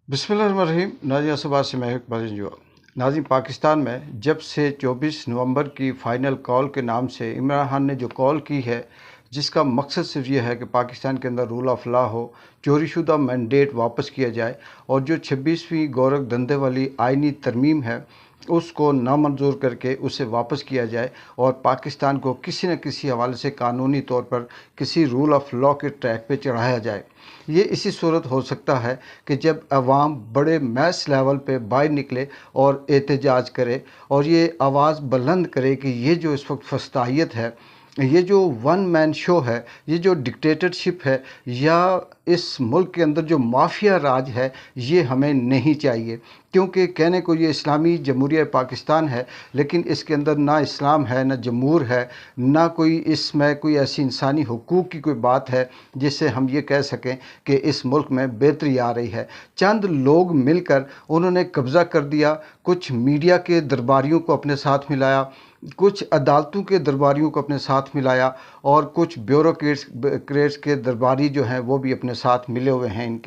बिस्मिल्लाहिर्रहमानिर्रहीम। नाज़रीन सुबह से मैं बजूँ। नाज़रीन, पाकिस्तान में जब से 24 नवंबर की फ़ाइनल कॉल के नाम से इमरान खान ने जो कॉल की है, जिसका मकसद सिर्फ ये है कि पाकिस्तान के अंदर रूल ऑफ लॉ हो, चोरीशुदा मैंडेट वापस किया जाए और जो 26वीं गोरख धंधे वाली आइनी तरमीम है उसको नामंजूर करके उसे वापस किया जाए और पाकिस्तान को किसी न किसी हवाले से कानूनी तौर पर किसी रूल ऑफ लॉ के ट्रैक पे चढ़ाया जाए। ये इसी सूरत हो सकता है कि जब अवाम बड़े मैस लेवल पे बाहर निकले और एहतजाज करे और ये आवाज़ बुलंद करे कि ये जो इस वक्त फस्तायत है, ये जो वन मैन शो है, ये जो डिक्टेटरशिप है या इस मुल्क के अंदर जो माफिया राज है, ये हमें नहीं चाहिए। क्योंकि कहने को ये इस्लामी जमहूरिया पाकिस्तान है, लेकिन इसके अंदर ना इस्लाम है, ना जमहूर है, ना कोई इसमें कोई ऐसी इंसानी हुकूक की कोई बात है जिससे हम ये कह सकें कि इस मुल्क में बेहतरी आ रही है। चंद लोग मिलकर उन्होंने कब्ज़ा कर दिया, कुछ मीडिया के दरबारियों को अपने साथ मिलाया, कुछ अदालतों के दरबारियों को अपने साथ मिलाया और कुछ ब्यूरोक्रेट्स के दरबारी जो हैं वो भी अपने साथ मिले हुए हैं।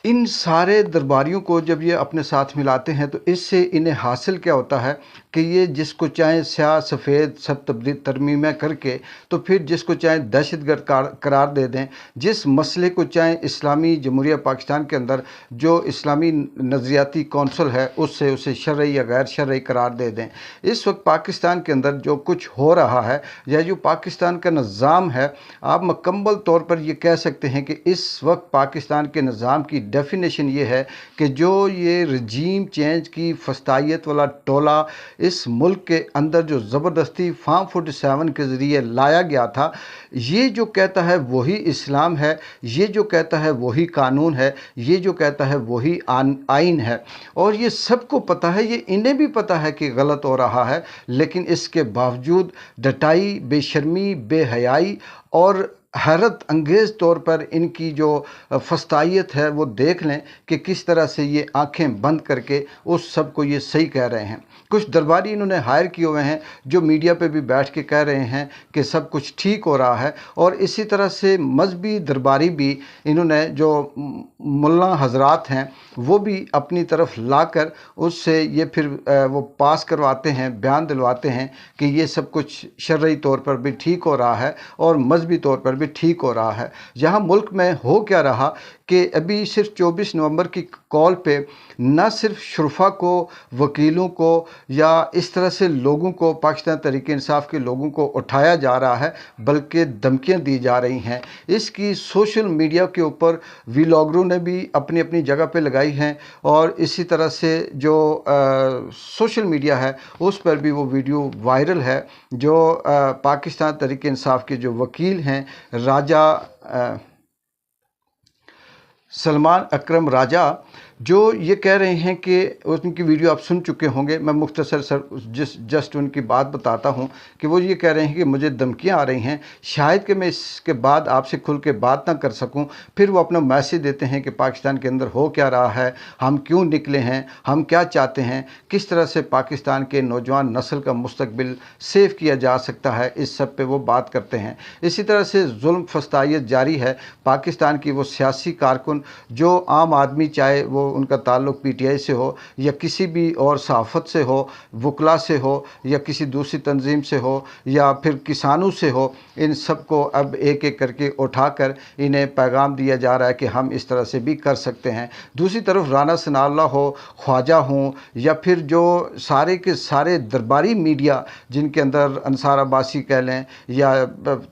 इन सारे दरबारियों को जब ये अपने साथ मिलाते हैं तो इससे इन्हें हासिल क्या होता है कि ये जिसको चाहे स्याह सफ़ेद सब तरमीमें करके तो फिर जिसको चाहे दहशतगर्द करार दे दें, जिस मसले को चाहे इस्लामी जमहूरिया पाकिस्तान के अंदर जो इस्लामी नज़रियाती कौंसल है उससे उसे शरई या गैर शरई करार दे दें। इस वक्त पाकिस्तान के अंदर जो कुछ हो रहा है या जो पाकिस्तान का निज़ाम है, आप मुकम्मल तौर पर ये कह सकते हैं कि इस वक्त पाकिस्तान के निज़ाम की डेफिनेशन ये है कि जो ये रजीम चेंज की फस्तायत वाला टोला इस मुल्क के अंदर जो ज़बरदस्ती फार्म 47 के ज़रिए लाया गया था, ये जो कहता है वही इस्लाम है, ये जो कहता है वही कानून है, ये जो कहता है वही आइन है और ये सबको पता है, ये इन्हें भी पता है कि गलत हो रहा है, लेकिन इसके बावजूद डटाई, बेशर्मी, बेहयाई और हैरत अंगेज़ तौर पर इनकी जो फस्तायत है वो देख लें कि किस तरह से ये आंखें बंद करके उस सब को ये सही कह रहे हैं। कुछ दरबारी इन्होंने हायर किए हुए हैं जो मीडिया पे भी बैठ के कह रहे हैं कि सब कुछ ठीक हो रहा है और इसी तरह से मजहबी दरबारी भी इन्होंने जो मुल्ला हजरात हैं वो भी अपनी तरफ लाकर उससे ये फिर वो पास करवाते हैं, बयान दिलवाते हैं कि ये सब कुछ शरई तौर पर भी ठीक हो रहा है और मजहबी तौर पर भी ठीक हो रहा है। यहाँ मुल्क में हो क्या रहा कि अभी सिर्फ 24 नवंबर की कॉल पे न सिर्फ शुरफा को, वकीलों को या इस तरह से लोगों को, पाकिस्तान तहरीक-ए-इंसाफ के लोगों को उठाया जा रहा है बल्कि धमकियां दी जा रही हैं। इसकी सोशल मीडिया के ऊपर व्लॉगरों ने भी अपनी अपनी जगह पे लगाई हैं और इसी तरह से जो सोशल मीडिया है उस पर भी वो वीडियो वायरल है जो पाकिस्तान तहरीक-ए-इंसाफ के जो वकील हैं राजा सलमान अकरम राजा, जो ये कह रहे हैं कि उनकी वीडियो आप सुन चुके होंगे, मैं मुख्तसर जस्ट उनकी बात बताता हूं कि वो ये कह रहे हैं कि मुझे धमकियां आ रही हैं, शायद कि मैं इसके बाद आपसे खुल के बात ना कर सकूं। फिर वो अपना मैसेज देते हैं कि पाकिस्तान के अंदर हो क्या रहा है, हम क्यों निकले हैं, हम क्या चाहते हैं, किस तरह से पाकिस्तान के नौजवान नस्ल का मुस्तकबिल सेव किया जा सकता है, इस सब पे वो बात करते हैं। इसी तरह से जुल्म फस्तायत जारी है। पाकिस्तान की वो सियासी कारकुन जो आम आदमी, चाहे वो उनका ताल्लुक पीटीआई से हो या किसी भी और सहाफ़त से हो, वकला से हो या किसी दूसरी तंजीम से हो या फिर किसानों से हो, इन सब को अब एक एक करके उठाकर इन्हें पैगाम दिया जा रहा है कि हम इस तरह से भी कर सकते हैं। दूसरी तरफ राना सनाउल्लाह हो, ख्वाजा हों या फिर जो सारे के सारे दरबारी मीडिया जिनके अंदर अंसार अब्बासी कह लें या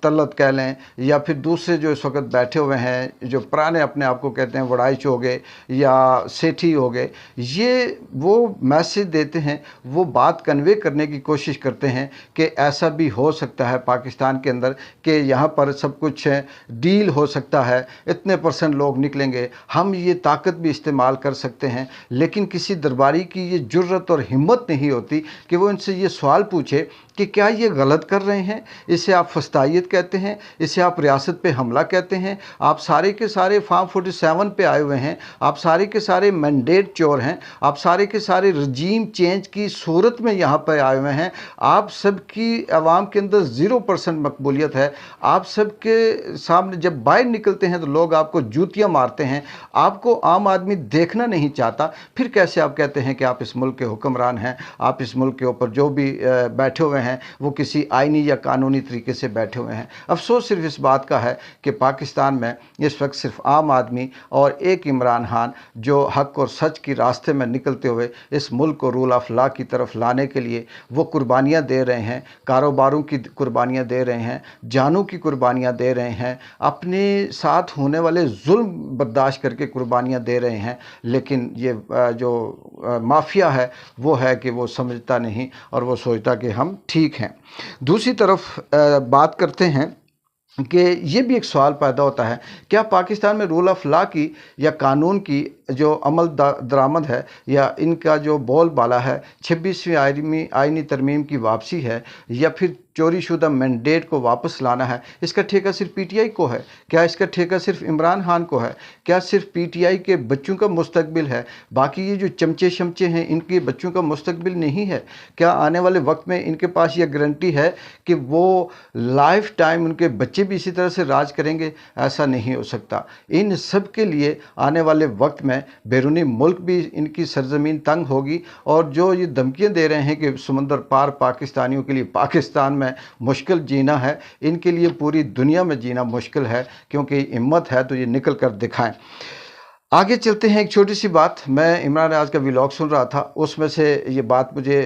तलत कह लें या फिर दूसरे जो इस वक्त बैठे हुए हैं, जो पुराने अपने आप को कहते हैं वड़ाइच हो गए या सेठी हो गए, ये वो मैसेज देते हैं, वो बात कन्वे करने की कोशिश करते हैं कि ऐसा भी हो सकता है पाकिस्तान के अंदर कि यहाँ पर सब कुछ डील हो सकता है, इतने % लोग निकलेंगे, हम ये ताकत भी इस्तेमाल कर सकते हैं। लेकिन किसी दरबारी की ये जुर्रत और हिम्मत नहीं होती कि वो इनसे ये सवाल पूछे کہ کیا یہ غلط کر رہے ہیں؟ اسے آپ فسطائیت کہتے ہیں، اسے آپ ریاست پہ حملہ کہتے ہیں، آپ سارے کے سارے فارم 47 پہ آئے ہوئے ہیں، آپ سارے کے سارے مینڈیٹ چور ہیں، آپ سارے کے سارے رجیم چینج کی صورت میں یہاں پہ آئے ہوئے ہیں، آپ سب کی عوام کے اندر 0% مقبولیت ہے، آپ سب کے سامنے جب باہر نکلتے ہیں تو لوگ آپ کو جوتیاں مارتے ہیں، آپ کو عام آدمی دیکھنا نہیں چاہتا، پھر کیسے آپ کہتے ہیں کہ آپ اس ملک کے حکمران ہیں؟ آپ اس ملک کے اوپر جو بھی بیٹھے ہوئے ہیں وہ کسی آئینی یا قانونی طریقے سے بیٹھے ہوئے ہیں۔ افسوس صرف اس بات کا ہے کہ پاکستان میں اس وقت صرف عام آدمی اور ایک عمران خان جو حق اور سچ کی راستے میں نکلتے ہوئے اس ملک کو رول آف لا کی طرف لانے کے لیے وہ قربانیاں دے رہے ہیں، کاروباروں کی قربانیاں دے رہے ہیں، جانوں کی قربانیاں دے رہے ہیں، اپنے ساتھ ہونے والے ظلم برداشت کر کے قربانیاں دے رہے ہیں، لیکن یہ جو مافیا ہے وہ ہے کہ وہ سمجھتا نہیں اور وہ سوچتا کہ ہم ٹھیک ہیں۔ دوسری طرف بات کرتے ہیں کہ یہ بھی ایک سوال پیدا ہوتا ہے، کیا پاکستان میں رول آف لا کی یا قانون کی جو عمل درآمد ہے یا ان کا جو بول بالا ہے 26ویں آئینی ترمیم کی واپسی ہے یا پھر چوری شدہ مینڈیٹ کو واپس لانا ہے، اس کا ٹھیکہ صرف پی ٹی آئی کو ہے؟ کیا اس کا ٹھیکہ صرف عمران خان کو ہے؟ کیا صرف پی ٹی آئی کے بچوں کا مستقبل ہے؟ باقی یہ جو چمچے شمچے ہیں ان کے بچوں کا مستقبل نہیں ہے؟ کیا آنے والے وقت میں ان کے پاس یہ گارنٹی ہے کہ وہ لائف ٹائم ان کے بچے بھی اسی طرح سے راج کریں گے؟ ایسا نہیں ہو سکتا۔ ان سب کے لیے آنے والے وقت میں بیرونی ملک بھی ان کی سرزمین تنگ ہوگی، اور جو یہ دھمکیاں دے رہے ہیں کہ سمندر پار پاکستانیوں کے لیے پاکستان میں مشکل جینا ہے، ان کے لیے پوری دنیا میں جینا مشکل ہے، کیونکہ ہمت ہے تو یہ نکل کر دکھائیں۔ آگے چلتے ہیں۔ ایک چھوٹی سی بات، میں عمران ریاض کا ویلاگ سن رہا تھا، اس میں سے یہ بات مجھے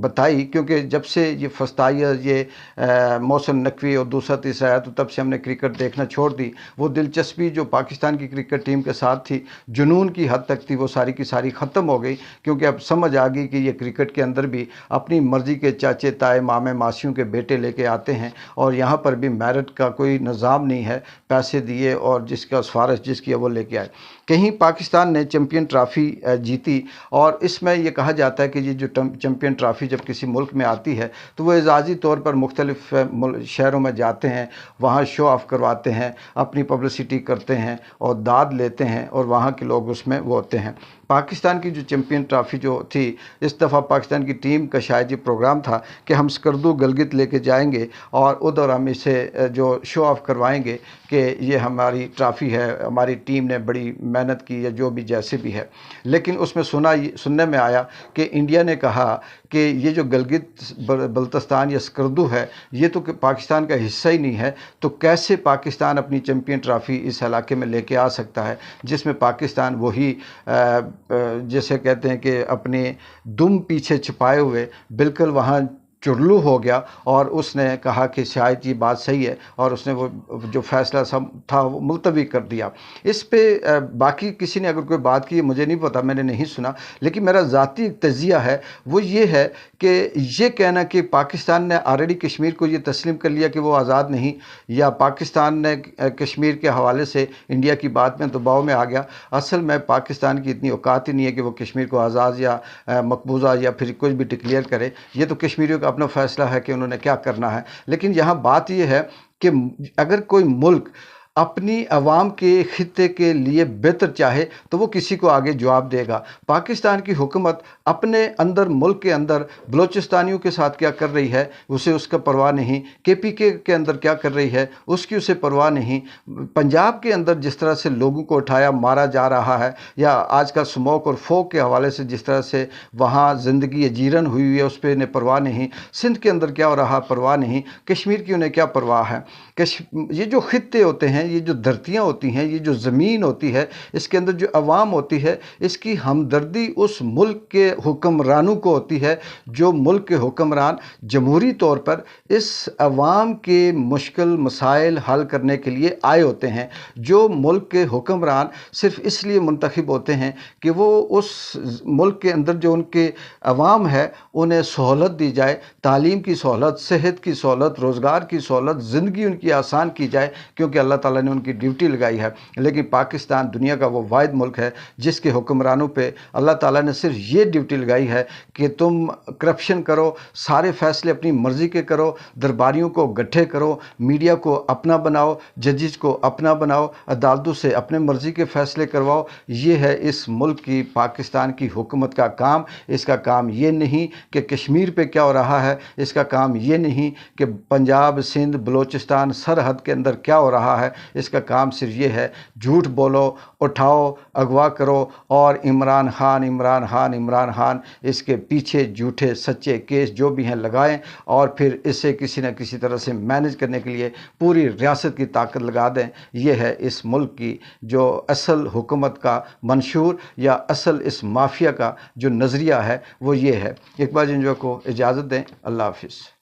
بتائی، کیونکہ جب سے یہ فسطائیت، یہ محسن نقوی اور دوسرا تیسرا آیا تو تب سے ہم نے کرکٹ دیکھنا چھوڑ دی۔ وہ دلچسپی جو پاکستان کی کرکٹ ٹیم کے ساتھ تھی، جنون کی حد تک تھی، وہ ساری کی ساری ختم ہو گئی، کیونکہ اب سمجھ آ گئی کہ یہ کرکٹ کے اندر بھی اپنی مرضی کے چاچے تائے مامے ماسیوں کے بیٹے لے کے آتے ہیں، اور یہاں پر بھی میرٹ کا کوئی نظام نہیں ہے، پیسے دیے اور جس کا سفارش جس کی وہ لے کے آئے۔ کہیں پاکستان نے چیمپئن ٹرافی جیتی، اور اس میں یہ کہا جاتا ہے کہ یہ جو چیمپئن ٹرافی جب کسی ملک میں آتی ہے تو وہ اعزازی طور پر مختلف شہروں میں جاتے ہیں، وہاں شو آف کرواتے ہیں، اپنی پبلسٹی کرتے ہیں اور داد لیتے ہیں، اور وہاں کے لوگ اس میں وہ ہوتے ہیں۔ پاکستان کی جو چیمپئن ٹرافی جو تھی، اس دفعہ پاکستان کی ٹیم کا شاید یہ پروگرام تھا کہ ہم سکردو گلگت لے کے جائیں گے اور ادھر ہم اسے جو شو آف کروائیں گے کہ یہ ہماری ٹرافی ہے، ہماری ٹیم نے بڑی محنت کی، یا جو بھی جیسے بھی ہے۔ لیکن اس میں سننے میں آیا کہ انڈیا نے کہا کہ یہ جو گلگت بلتستان یا سکردو ہے یہ تو پاکستان کا حصہ ہی نہیں ہے، تو کیسے پاکستان اپنی چیمپئن ٹرافی اس علاقے میں لے کے آ سکتا ہے جس میں پاکستان وہی جیسے کہتے ہیں کہ اپنے دم پیچھے چھپائے ہوئے بالکل وہاں چرلو ہو گیا، اور اس نے کہا کہ شاید یہ بات صحیح ہے، اور اس نے وہ جو فیصلہ تھا وہ ملتوی کر دیا۔ اس پہ باقی کسی نے اگر کوئی بات کی، مجھے نہیں پتا، میں نے نہیں سنا، لیکن میرا ذاتی تجزیہ ہے وہ یہ ہے کہ یہ کہنا کہ پاکستان نے آلریڈی کشمیر کو یہ تسلیم کر لیا کہ وہ آزاد نہیں، یا پاکستان نے کشمیر کے حوالے سے انڈیا کی بات میں دباؤ میں آ گیا، اصل میں پاکستان کی اتنی اوقات ہی نہیں ہے کہ وہ کشمیر کو آزاد یا مقبوضہ یا پھر کچھ بھی ڈکلیئر کرے۔ یہ تو کشمیریوں کا اپنا فیصلہ ہے کہ انہوں نے کیا کرنا ہے، لیکن یہاں بات یہ ہے کہ اگر کوئی ملک اپنی عوام کے خطے کے لیے بہتر چاہے تو وہ کسی کو آگے جواب دے گا۔ پاکستان کی حکومت اپنے اندر ملک کے اندر بلوچستانیوں کے ساتھ کیا کر رہی ہے اسے اس کا پرواہ نہیں، کے پی کے اندر کیا کر رہی ہے اس کی اسے پرواہ نہیں، پنجاب کے اندر جس طرح سے لوگوں کو اٹھایا مارا جا رہا ہے، یا آج کل سموک اور فوگ کے حوالے سے جس طرح سے وہاں زندگی اجیرن ہوئی ہوئی ہے اس پہ انہیں پرواہ نہیں، سندھ کے اندر کیا ہو رہا پرواہ نہیں، کشمیر کی انہیں کیا پرواہ ہے۔ یہ جو خطے ہوتے ہیں، یہ جو دھرتیاں ہوتی ہیں، یہ جو زمین ہوتی ہے، اس کے اندر جو عوام ہوتی ہے، اس کی ہمدردی اس ملک کے حکمرانوں کو ہوتی ہے، جو ملک کے حکمران جمہوری طور پر اس عوام کے مشکل مسائل حل کرنے کے لیے آئے ہوتے ہیں۔ جو ملک کے حکمران صرف اس لیے منتخب ہوتے ہیں کہ وہ اس ملک کے اندر جو ان کے عوام ہے انہیں سہولت دی جائے، تعلیم کی سہولت، صحت کی سہولت، روزگار کی سہولت، زندگی ان کی آسان کی جائے، کیونکہ اللہ تعالیٰ ताला ने उनकी ड्यूटी लगाई है। लेकिन पाकिस्तान दुनिया का वो वाहिद मुल्क है जिसके हुक्मरानों पे अल्लाह ताला ने सिर्फ ये ड्यूटी लगाई है कि तुम करप्शन करो, सारे फैसले अपनी मर्ज़ी के करो, दरबारियों को गट्ठे करो, मीडिया को अपना बनाओ, जजेस को अपना बनाओ, अदालतों से अपने मर्ज़ी के फ़ैसले करवाओ। ये है इस मुल्क की, पाकिस्तान की हुकूमत का काम। इसका काम ये नहीं कि कश्मीर पे क्या हो रहा है, इसका काम ये नहीं कि पंजाब, सिंध, बलूचिस्तान सरहद के अंदर क्या हो रहा है। इसका काम सिर्फ ये है, झूठ बोलो, उठाओ, अगवा करो और इमरान खान इसके पीछे झूठे सच्चे केस जो भी हैं लगाएं और फिर इसे किसी न किसी तरह से मैनेज करने के लिए पूरी रियासत की ताकत लगा दें। ये है इस मुल्क की जो असल हुकूमत का मंशूर या असल इस माफिया का जो नज़रिया है वो ये है। इकबाल जंजुआ को इजाज़त दें। अल्लाह हाफिज़।